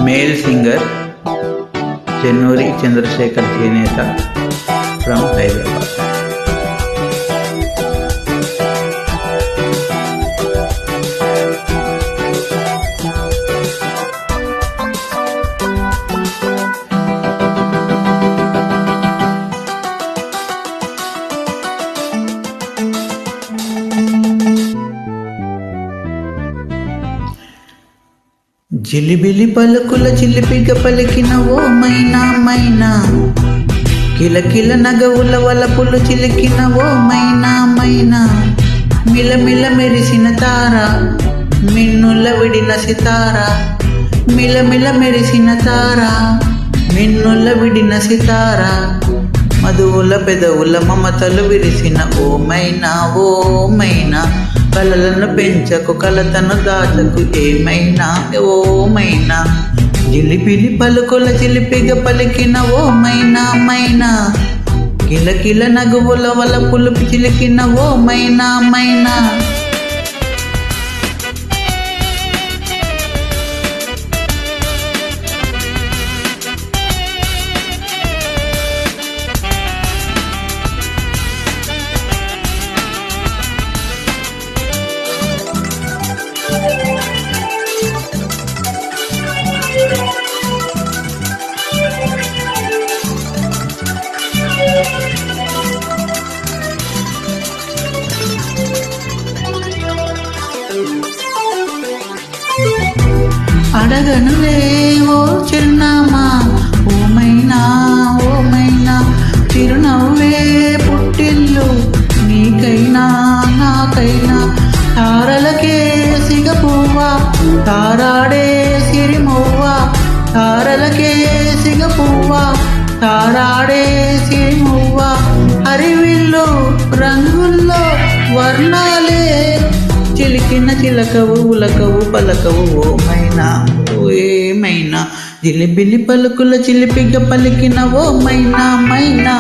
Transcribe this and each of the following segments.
Male singer Chennuri Chandrasekhar Cheneta from Hyderabad. జిలిబిలి పలుకుల చిలిపిగ పలికిన ఓ మైనా మైనా, కిలకిల నగవుల వలపులు చిలికిన ఓ మైనా మైనా, మిలమిల మెరిసిన తార మిన్నుల విడిన సితార, మిలమిల మెరిసిన తార మిన్నుల విడిన సితార, మధువుల పెదవుల మమతలు విరిసిన ఓ మైనా ఓ మైనా, కలలను పెంచకు కలతను దాచకు ఏమైనా ఓ మైనా, జిలిపిలి పలుకుల చిలిపిగ పలికిన ఓ మైనా మైనా, కిలకిల నగువుల వలపులు చిలికిన ఓ మైనా మైనా. అడగనులే ఓ చిరునామా ఓ మైనా ఓ మైనా, చిరునవ్వే పుట్టిల్లు నీకైనా నాకైనా, తారలకే సిగపువ్వా తారాడే సిరిమువ్వా, తారలకే సిగపువ్వా తారాడే సిరిమువ్వా, హరివిల్లు రంగుల్లో వర్ణాలే చిలికిన చిలకవు ఉలకవు పలకవు ఓ మైనా ఓ ఏమైనా, జిలిబిలి పలుకుల చిలిపిగ పలికిన ఓ మైనా మైనా.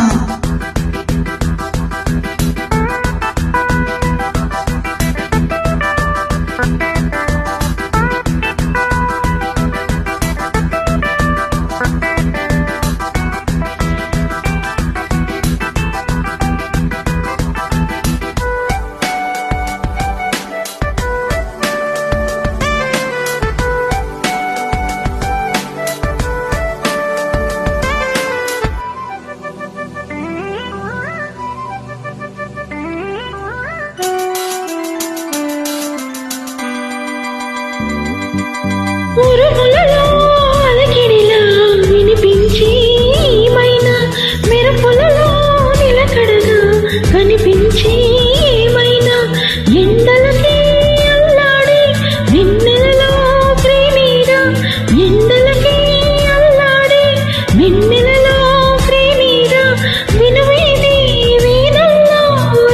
ఉరుములలో అలకిడిలా వినిపించి మైనా, మెరుపులలో నిలకడగా కనిపించి మైనా, ఎండలకి అల్లాడి వెన్నెలలో ప్రేమీరా, ఎండలకి అల్లాడి వెన్నెలలో ప్రేమీరా, వినువేది వీణల్లో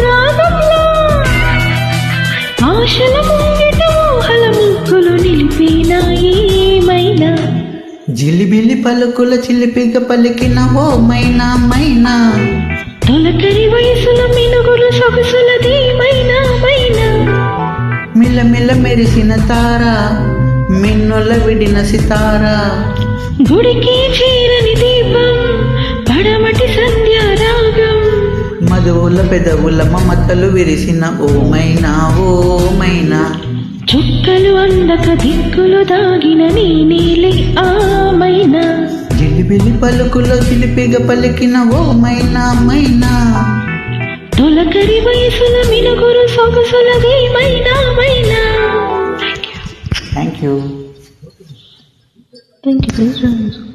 రాగంలో ఆశల ముంగిట ఊహల ముగ్గులు నిలిపినాయి మైనా, జిలిబిలి పలుకుల చిలిపిగ పలికిన ఓ మైనా మైనా, తొలకరి వయసుల మినుగురు సొగసులది మైనా మైనా, మిలమిల మెరిసిన తార మిన్నుల విడిన సితార, గుడికి చేరని దీపం పడమటి సంధ్యారాగం, మధువుల పెదవుల మమతలు విరిసిన ఓ మైనా ఓ మైనా, చుక్కలు అందక దిక్కులు దాగిన నీ నీలి ఆ మైనా, జిలిబిలి పలుకుల చిలిపిగ పలికిన ఓ మైనా మైనా, తొలకరి వయసుల మినుగురు సొగసులది మైనా మైనా. Thank you. Thank you. Please join us.